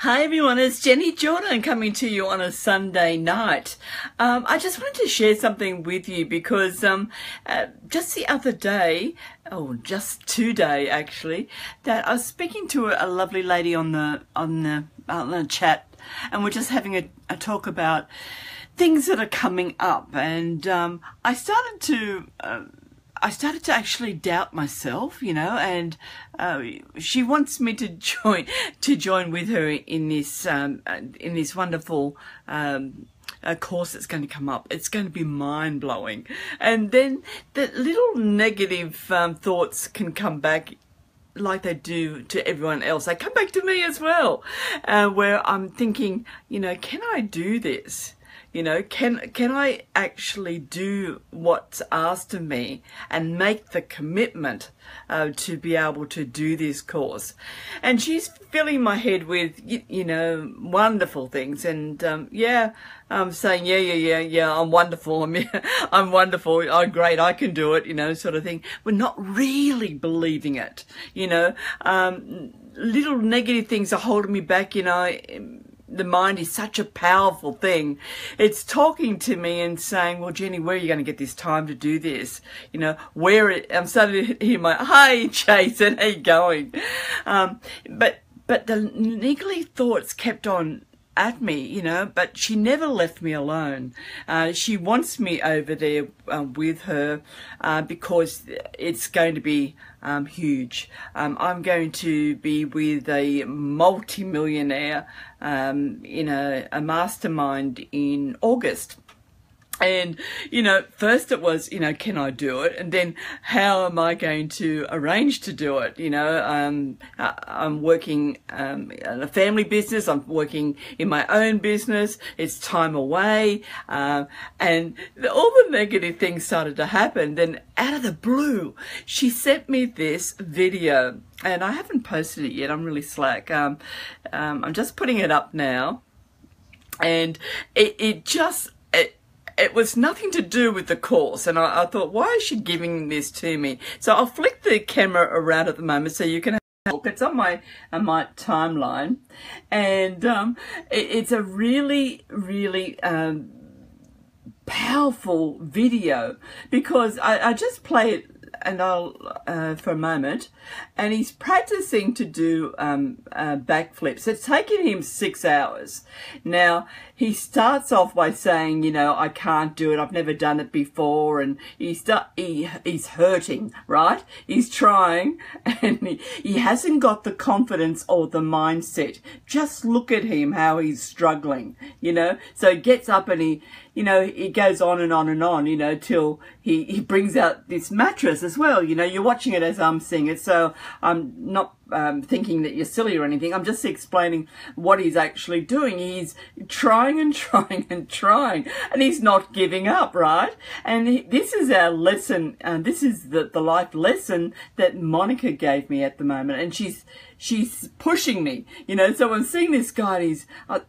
Hi everyone, it's Jenny Jordan coming to you on a Sunday night. I just wanted to share something with you because just the other day, just today actually, that I was speaking to a lovely lady on the chat, and we're just having a talk about things that are coming up, and I started to actually doubt myself, and she wants me to join with her in this wonderful course that's going to come up. It's going to be mind-blowing. And then the little negative thoughts can come back like they do to everyone else. They come back to me as well, where I'm thinking, can I do this? Can I actually do what's asked of me and make the commitment to be able to do this course? And she's filling my head with, wonderful things. And I'm saying, yeah, I'm wonderful. I'm wonderful. I'm great. I can do it, sort of thing. We're not really believing it, little negative things are holding me back, The mind is such a powerful thing. It's talking to me and saying, well, Jenny, where are you going to get this time to do this? I'm starting to hear hi, Jason, how you going? But the niggly thoughts kept on at me, but she never left me alone. She wants me over there with her because it's going to be huge. I'm going to be with a multi-millionaire in a mastermind in August. And, first it was, can I do it? And then how am I going to arrange to do it? I'm working in a family business. I'm working in my own business. It's time away. And all the negative things started to happen. Then out of the blue, she sent me this video, and I haven't posted it yet. I'm really slack. I'm just putting it up now. And it was nothing to do with the course, and I thought, why is she giving this to me? So I'll flick the camera around at the moment so you can have a look. It's on my timeline, and it's a really, really powerful video, because I just play it and I'll for a moment, and he's practicing to do backflips. It's taken him 6 hours. Now, he starts off by saying, I can't do it, I've never done it before, and he's hurting, right? He's trying, and he hasn't got the confidence or the mindset. Just look at him, how he's struggling, So he gets up and he goes on and on and on, till he brings out this mattress as well. You're watching it as I'm seeing it, so I'm not thinking that you're silly or anything. I'm just explaining what he's actually doing. He's trying and trying and trying, and he's not giving up, right? And this is our lesson, and this is the life lesson that Monica gave me at the moment, and she's pushing me, so I'm seeing this guy,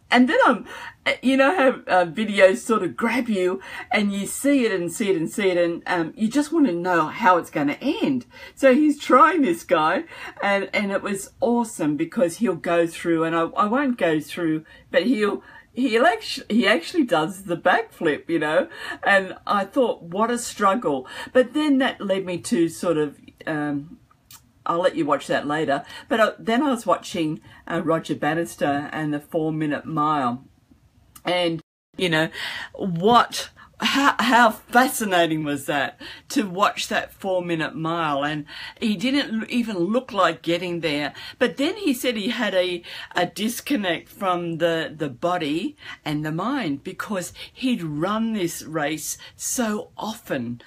and then I'm, how videos sort of grab you, and you see it and see it and see it, and you just want to know how it's going to end. So he's trying, this guy, and it was awesome, because he'll go through, and I won't go through, but he actually does the backflip, and I thought, what a struggle. But then that led me to sort of, I'll let you watch that later. But then I was watching Roger Bannister and the 4-Minute Mile. And, how fascinating was that, to watch that 4-minute mile? And he didn't even look like getting there, but then he said he had a disconnect from the body and the mind, because he'd run this race so often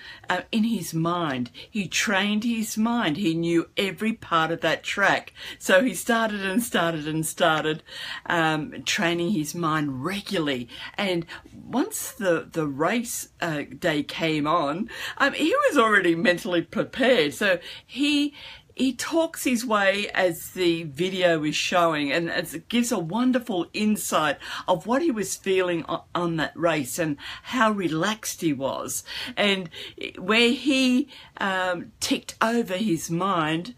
in his mind. He trained his mind. He knew every part of that track, so he started training his mind regularly. And once the race day came on, he was already mentally prepared. So he he talks his way as the video is showing, and it gives a wonderful insight of what he was feeling on that race and how relaxed he was, and where he ticked over his mind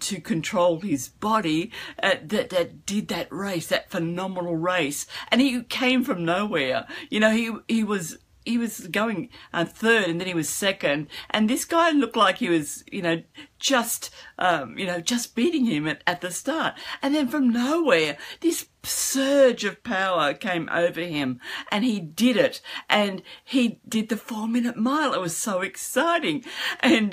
to control his body, that did that race, that phenomenal race. And he came from nowhere. You know, he was going third, and then he was second, and this guy looked like he was, just beating him at the start. And then from nowhere, this surge of power came over him, and he did it, and he did the 4-minute mile. It was so exciting. And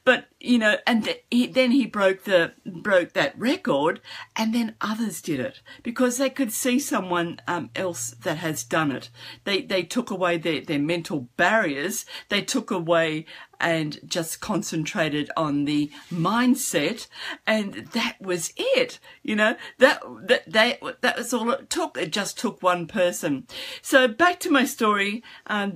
but then he broke that record, and then others did it because they could see someone else that has done it. They took away their mental barriers. They took away and just concentrated on the mindset, and that was it. That was all it took. It just took one person. So back to my story.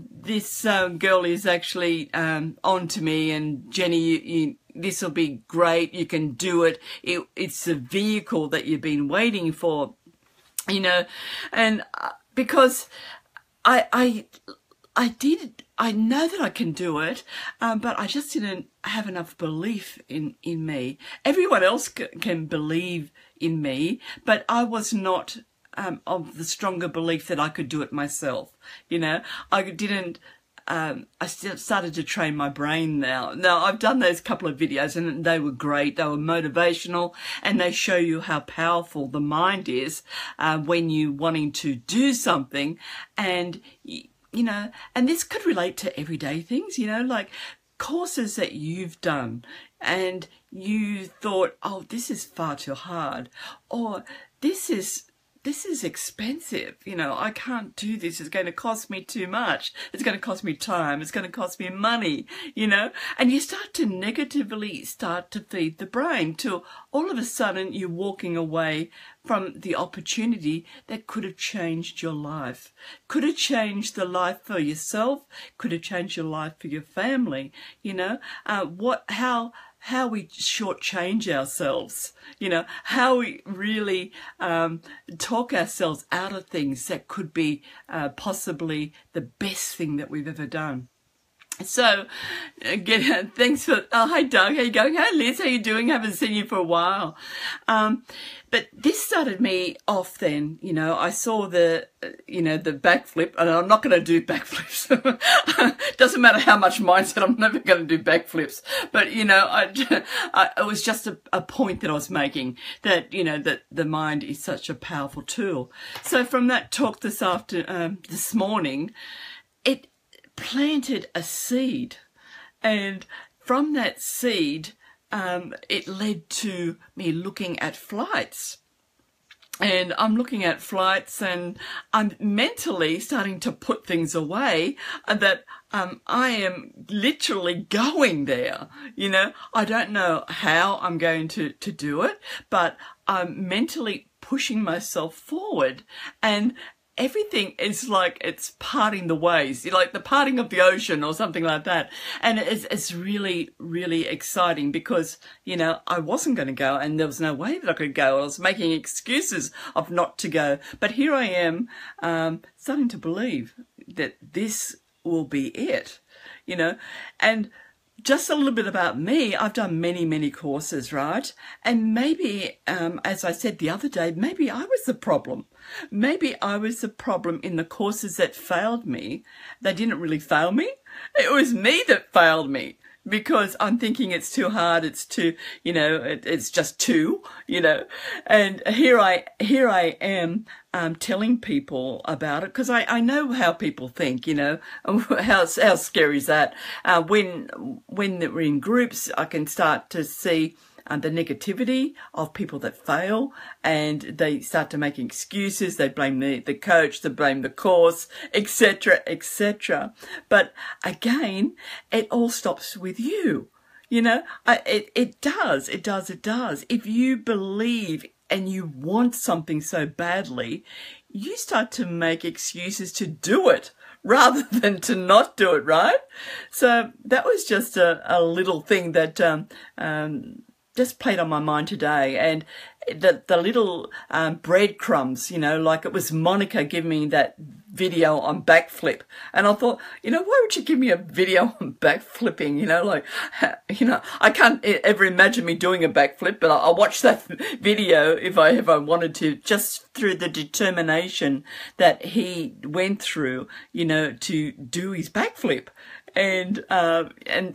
This girl is actually on to me, and Jenny, this will be great. You can do it. It's a vehicle that you've been waiting for, and because I know that I can do it, but I just didn't have enough belief in me. Everyone else can believe in me, but I was not of the stronger belief that I could do it myself. I didn't. I started to train my brain now. Now, I've done those couple of videos, and they were great. They were motivational, and they show you how powerful the mind is when you're wanting to do something. And and this could relate to everyday things, like courses that you've done and you thought, oh, this is far too hard, or this is expensive, I can't do this, it's going to cost me too much, it's going to cost me time, it's going to cost me money, and you start to negatively feed the brain till all of a sudden you're walking away from the opportunity that could have changed your life, could have changed the life for yourself, could have changed your life for your family, how we shortchange ourselves, how we really talk ourselves out of things that could be possibly the best thing that we've ever done. So, again, thanks for, hi Doug, how you going? Hi Liz, how you doing? Haven't seen you for a while. But this started me off then, I saw the backflip, and I'm not going to do backflips. Doesn't matter how much mindset, I'm never going to do backflips. But, it was just a point that I was making, that, that the mind is such a powerful tool. So from that talk this morning, it planted a seed, and from that seed it led to me looking at flights, and I'm looking at flights, and I'm mentally starting to put things away that I am literally going there. I don't know how I'm going to do it, but I'm mentally pushing myself forward, and everything is like it's parting the waves, like the parting of the ocean or something like that. And it's really, really exciting because, I wasn't going to go, and there was no way that I could go. I was making excuses of not to go. But here I am, starting to believe that this will be it, and just a little bit about me. I've done many, many courses, right? And maybe, as I said the other day, maybe I was the problem. Maybe I was the problem in the courses that failed me. They didn't really fail me. It was me that failed me, because I'm thinking it's too hard, it's too, it's just too, and here I am telling people about it, because I know how people think, how scary is that? When we're in groups, I can start to see the negativity of people that fail, and they start to make excuses. They blame the coach, they blame the course, etc., etc. But again, it all stops with you. It does. If you believe and you want something so badly, you start to make excuses to do it rather than to not do it, right? So that was just a little thing that just played on my mind today, and the little breadcrumbs, you know, like it was Monica giving me that video on backflip, and I thought, you know, why would you give me a video on backflipping? You know, like, you know, I can't ever imagine me doing a backflip, but I'll watch that video if I ever wanted to, just through the determination that he went through, you know, to do his backflip. And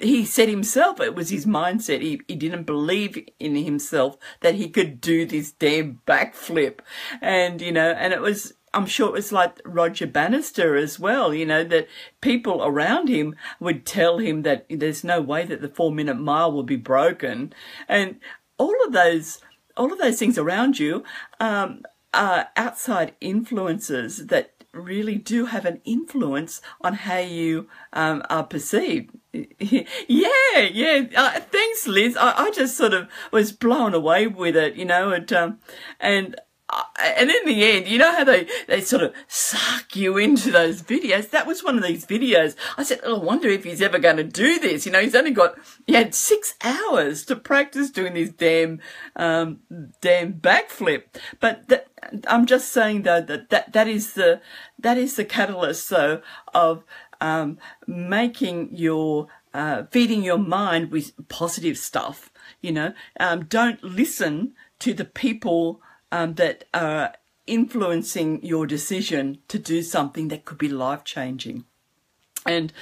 he said himself, it was his mindset. He didn't believe in himself that he could do this damn backflip. And, you know, and it was, I'm sure it was like Roger Bannister as well, you know, that people around him would tell him that there's no way that the 4-minute mile will be broken. And all of those things around you, are outside influences that really do have an influence on how you are perceived. Yeah. Thanks, Liz. I just sort of was blown away with it, you know, and in the end, you know how they sort of suck you into those videos? That was one of these videos. I said, oh, I wonder if he's ever going to do this. You know, he had 6 hours to practice doing this damn backflip. But I'm just saying though that is the catalyst though of making your feeding your mind with positive stuff. You know, don't listen to the people that are influencing your decision to do something that could be life-changing. And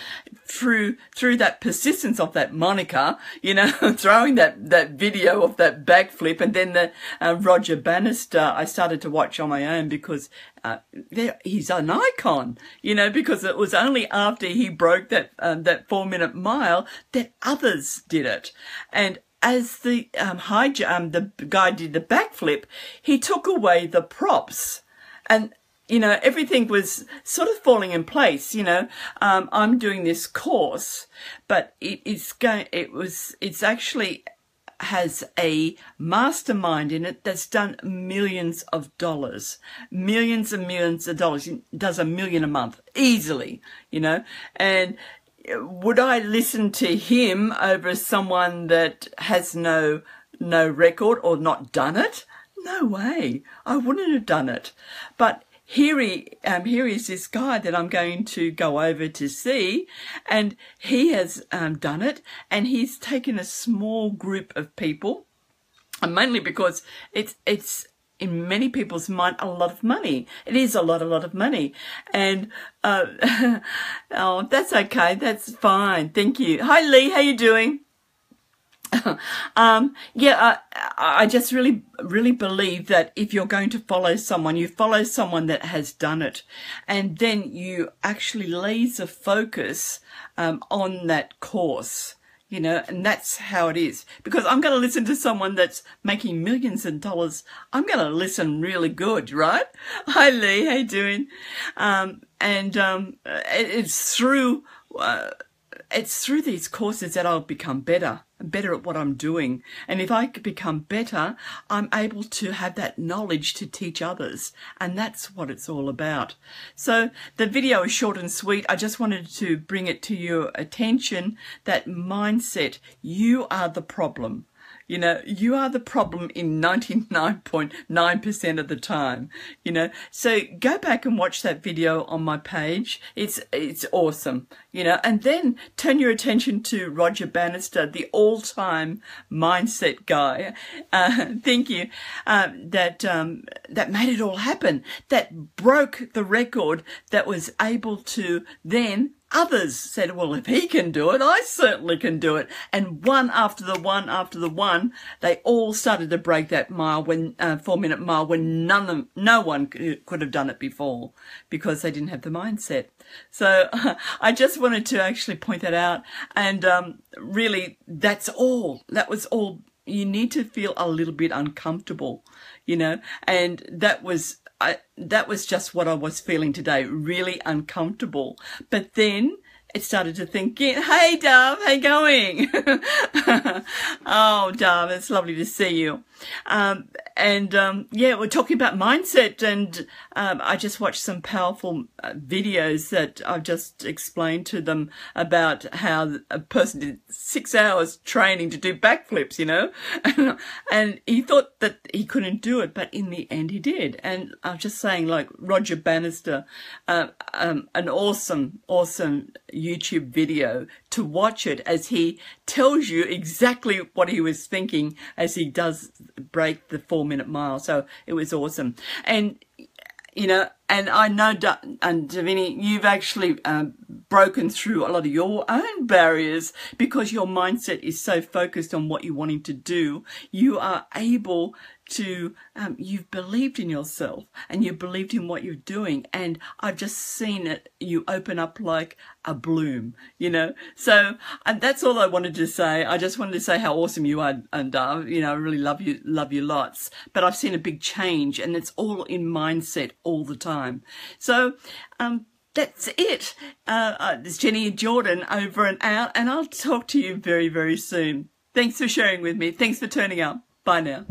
through that persistence of that Monica, you know, throwing that video of that backflip, and then the Roger Bannister, I started to watch on my own because he's an icon, you know, because it was only after he broke that 4-minute mile that others did it. And as the the guy did the backflip, he took away the props, and you know, everything was sort of falling in place. You know, I'm doing this course, but it's actually has a mastermind in it that's done millions of dollars, millions and millions of dollars. It does $1 million a month easily, you know, and would I listen to him over someone that has no record or not done it? No way. I wouldn't have done it. But here is this guy that I'm going to go over to see, and he has done it, and he's taken a small group of people, and mainly because it's in many people's mind a lot of money. It is a lot of money, and oh, that's okay, that's fine, thank you. Hi Lee, how you doing? I just really believe that if you're going to follow someone, you follow someone that has done it, and then you actually laser focus on that course, you know, and that's how it is. Because I'm going to listen to someone that's making millions of dollars. I'm going to listen really good, right? Hi Lee, how you doing? It's through these courses that I'll become better at what I'm doing. And if I could become better, I'm able to have that knowledge to teach others. And that's what it's all about. So the video is short and sweet. I just wanted to bring it to your attention, that mindset. You are the problem. You know, you are the problem in 99.9% of the time, you know. So go back and watch that video on my page. It's awesome, you know. And then turn your attention to Roger Bannister, the all-time mindset guy. Thank you. That made it all happen. That broke the record, that was able to then. Others said, well, if he can do it, I certainly can do it. And one after the one, they all started to break that 4-minute mile when no one could have done it before, because they didn't have the mindset. So I just wanted to actually point that out. And really, that was all. You need to feel a little bit uncomfortable, you know, and that was just what I was feeling today, really uncomfortable. But then it started to think, hey, Dove, how you going? Oh, Dove, it's lovely to see you. And yeah, we're talking about mindset, and I just watched some powerful videos that I've just explained to them about how a person did 6 hours training to do backflips, you know, and he thought that he couldn't do it, but in the end he did. And I'm just saying, like Roger Bannister, an awesome YouTube video to watch it as he tells you exactly what he was thinking as he does break the 4-minute mile. So it was awesome. And, you know, and I know, Davini, you've actually broken through a lot of your own barriers because your mindset is so focused on what you're wanting to do. You are able to, you've believed in yourself and you believed in what you're doing. And I've just seen it, you open up like a bloom, you know. So and that's all I wanted to say. I just wanted to say how awesome you are. And, you know, I really love you lots. But I've seen a big change, and it's all in mindset all the time. So, that's it. It's Jenny and Jordan over and out, and I'll talk to you very, very soon. Thanks for sharing with me. Thanks for turning up. Bye now.